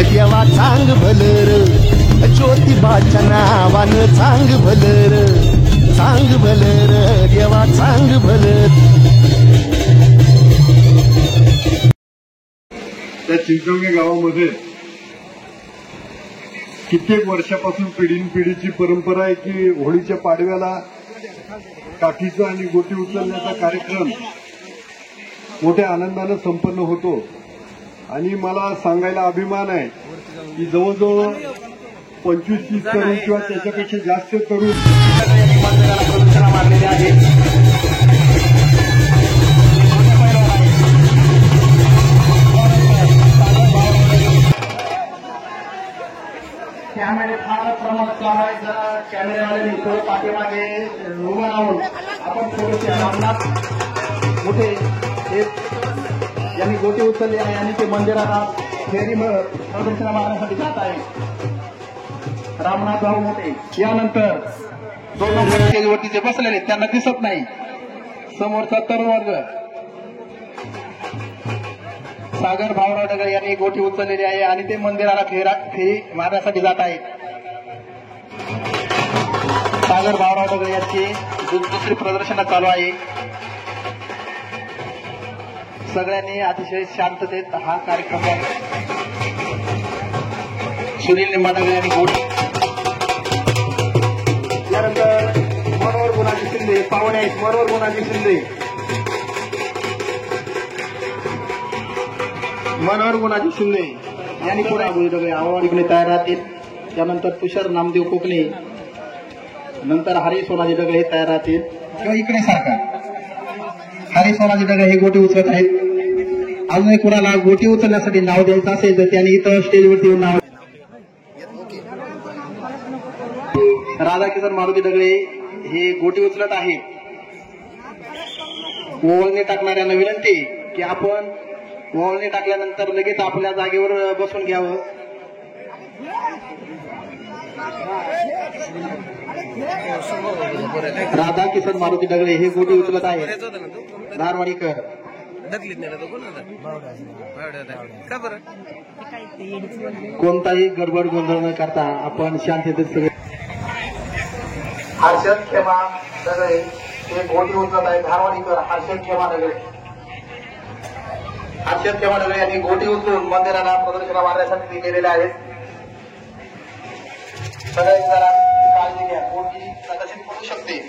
देवा चांग भलर, ज्योतिबाच्या नावानं चांग भलर, चांग भलर देवा चांग भलर. त्या चिंचवणे गावामध्ये कित्येक वर्षापासून पिढीची परंपरा आहे की होळीच्या पाडव्याला काठीचा आणि गोटी उचलण्याचा कार्यक्रम मोठ्या आनंदानं संपन्न होतो. आणि मला सांगायला अभिमान आहे की जवळजवळ 25-30 तरुण किंवा त्याच्यापेक्षा जास्त तरुण मारलेले आहेत. त्यामध्ये फार प्रमाणात चालू आहे. जरा कॅमेरावाल्याने थोडं पाठीमागे उभं राहून आपण थोडेसे रामनाथ मोठे यांनी गोटी उचलली आहे आणि ते मंदिरात फेरी प्रदक्षिणा मारण्यासाठी जात आहे. रामनाथ भाऊ मोठे. यानंतर 2 नंबर स्टेजवरती जे बसलेले त्यांना दिसत नाही. समोरचा तरुण वर्ग सागर भाऊराव डगळे यांनी गोटी उचललेली आहे आणि ते मंदिराला फेरी मारण्यासाठी जात आहेत. सागर भाऊराव डगळे यांची दुसरी प्रदर्शन चालू आहे. सगळ्यांनी अतिशय शांततेत हा कार्यक्रम सुनील निंबाडगळे यांनी गोटी. यानंतर मनोहर गुणाजी शिंदे पाहुणे आहेत. मनोहर गुणाजी शिंदे यांनी पुढे आवाडीकडे तयार राहतील. त्यानंतर तुषार नामदेव कोकणे, नंतर हरी सोनाजी डगळे हे तयार राहतील. किंवा इकडे सारखा हरी सोनाजी डगळे हे गोटी उचलत आहेत. अजूनही कुणाला गोटी उचलण्यासाठी नाव द्यायचं असेल तर त्यांनी इथं स्टेजवरती येऊन नाव. राधाकिशन मारुती डगळे हे गोटी उचलत आहे. ओवळणी टाकणाऱ्यांना विनंती की आपण ओवळणी टाकल्यानंतर लगेच आपल्या जागेवर बसून घ्यावं. राधाकिशन मारुती डगळे हे गोटी उचलत आहे. धारवाडीकर कोणताही गडबड गोंधळ न करता आपण शांततेत सगळे. हर्षद खेमा डगळे हे गोटी उचलत आहे. धारवाडीकर हर्षद खेमा डगळे यांनी गोटी उचलून मंदिराला प्रदर्शना मारण्यासाठी गेलेले आहेत. सगळ्यांनी जरा काळजी घ्या. गोटी कदाचित पडू शकते.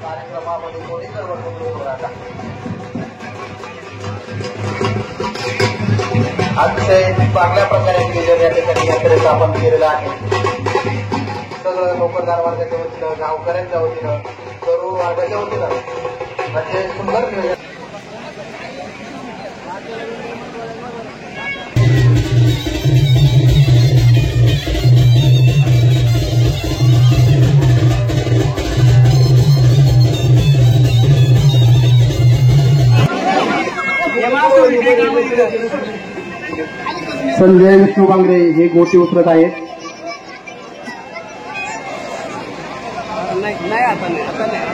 कार्यक्रमामध्ये कोणी अतिशय चांगल्या प्रकारे नियोजन या ठिकाणी यात्रेचं आपण केलेलं आहे. सगळं नोकरदार वर्गाच्या वतीनं, गावकऱ्यांच्या वतीनं, तरुण वर्गाच्या वतीनं म्हणजे सुंदर नियोजन. संजय विष्णू बांगरे हे गोटी उचलत आहेत.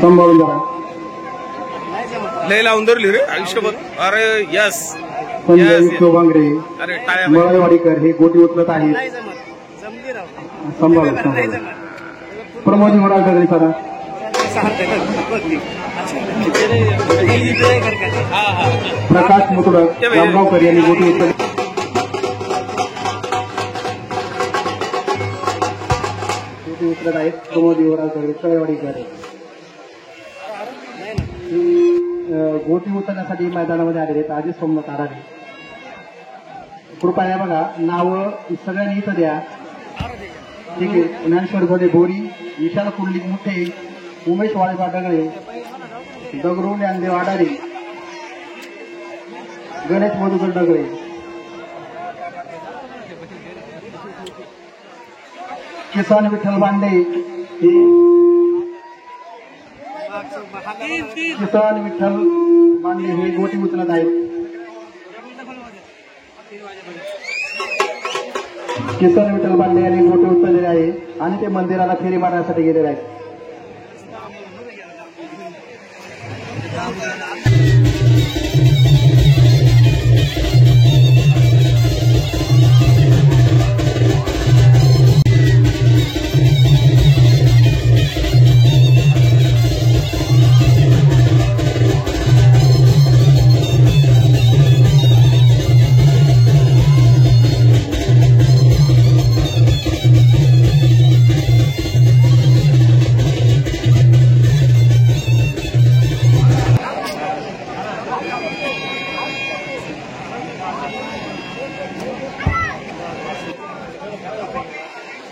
संभाळून जरा लय लावून धरली रे आयुष्यभर. अरे यस. संजय विष्णू बांगरे मळवाडीकर हे गोटी उचलत आहेत. संभाळून प्रमोद मोराळकर सरा प्रकाश मुतुडक रामगावकर यांनी गोटी उचलली. उचलत आहेत. प्रमोद मोराळकर कळेवाडीकर गोटी उचलण्यासाठी मैदानामध्ये आलेले आहेत. आधी सोमनाथ आराडे. कृपया बघा नावं सगळ्यांनी इथं द्या. ठीक आहे. ज्ञानेश्वर गोदे बोरी, विशाल कुंडलिक मुठे, उमेश वाळेबा डगळे, दगडू ज्ञानदेव आडारे, गणेश मधुकर डगळे, किसन विठ्ठल बांडे किसन विठ्ठल बांडे हे गोटी उचलत आहेत. किसन विठ्ठल बांडे यांनी गोटी उचललेले आहे आणि ते मंदिराला फेरी मारण्यासाठी गेलेले आहेत.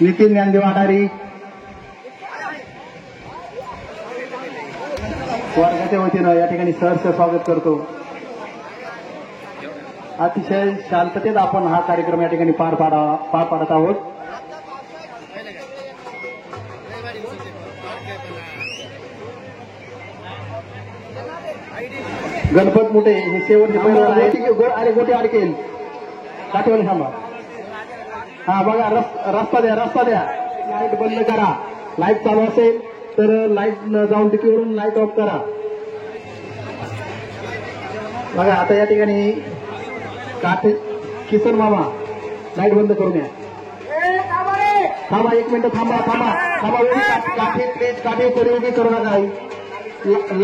नितीन ज्ञानदेव आढारी वर्गाच्या वतीनं या ठिकाणी सहर्ष स्वागत करतो. अतिशय शांततेत आपण हा कार्यक्रम या ठिकाणी पार पाडत आहोत. गणपत मुठे हे शेवटचे पहिलं अरे गोटे अडकेल काठेवाली थांबा. हा बघा रस्ता द्या लाईट बंद करा. लाईट चालू असेल तर लाईट जाऊन टिकीवरून लाईट ऑफ करा. बघा आता या ठिकाणी काठे किसन मामा लाईट बंद करून या. थांबा 1 मिनिट थांबा काठी प्लीज काठी तरी उभी करू नका.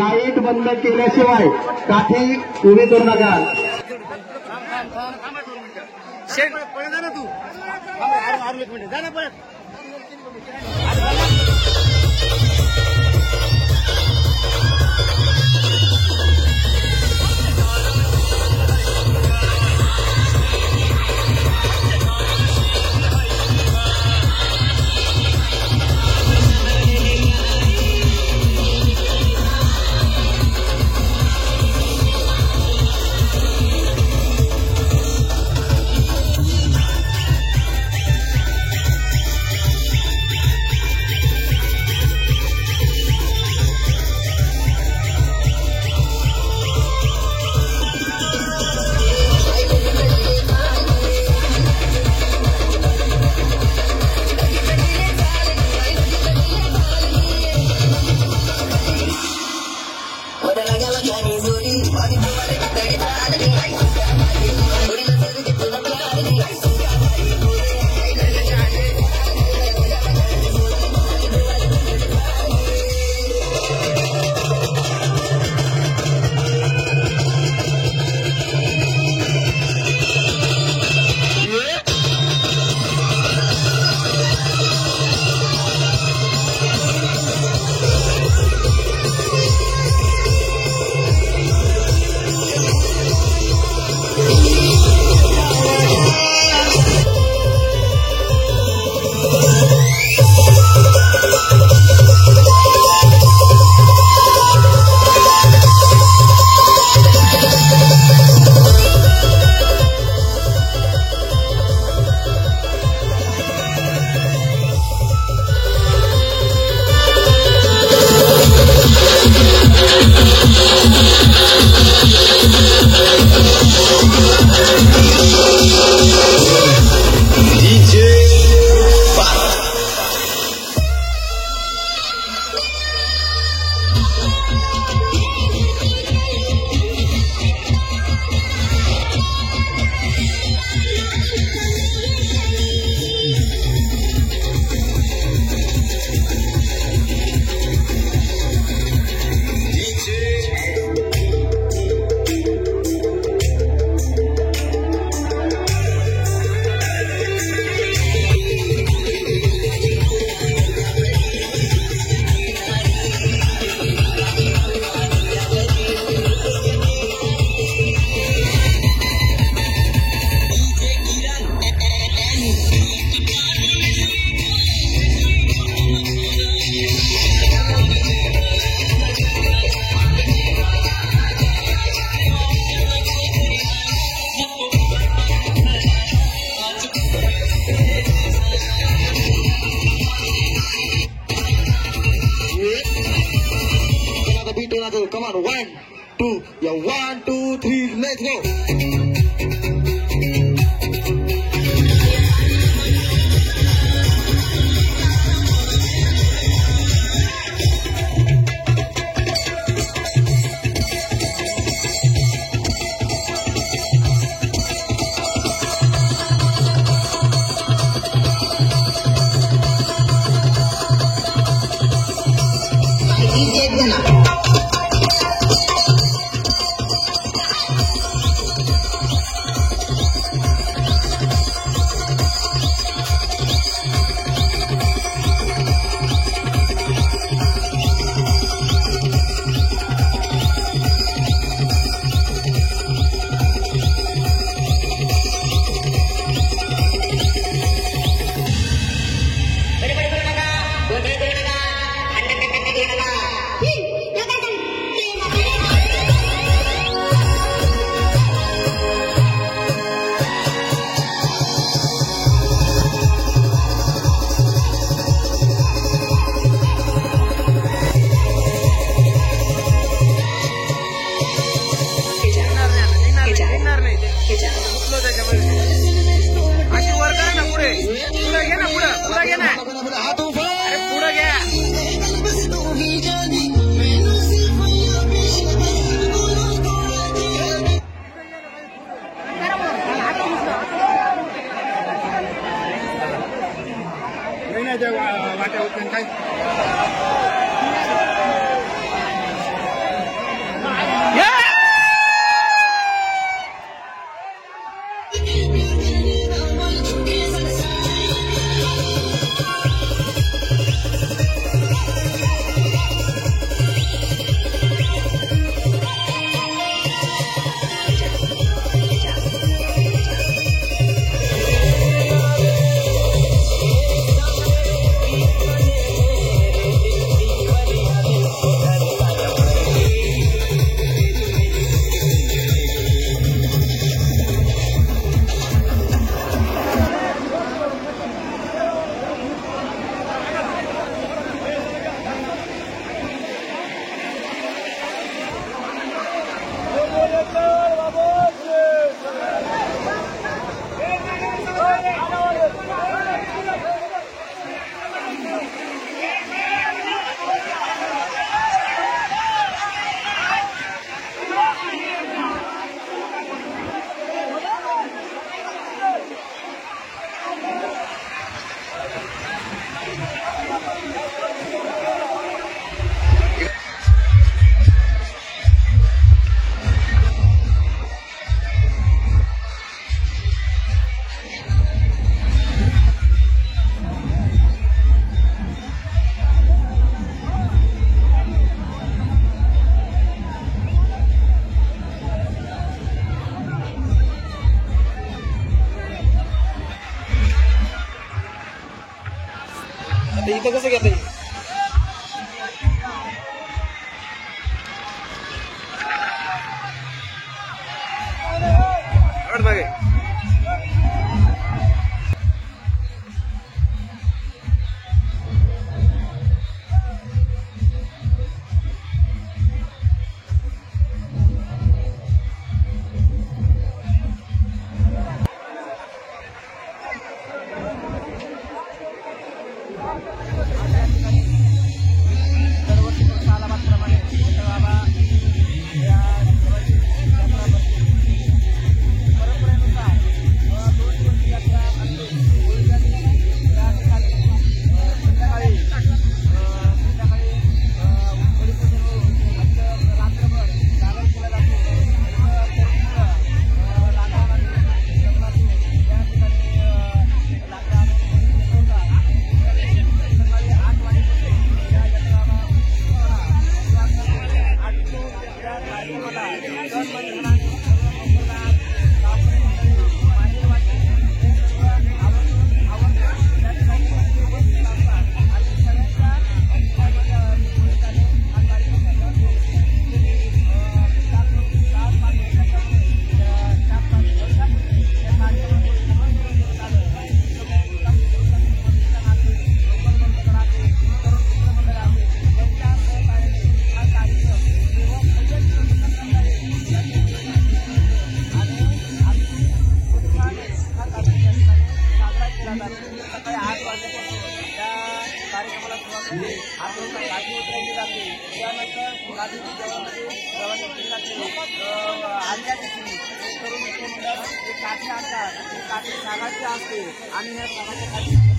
लाईट बंद केल्याशिवाय काठी उभी करू नका. 1, 2, 3, let's go. इथं कसं घेता येईल काठी आणतात ती काठी सागाची असते आणि या सागाच्या काठी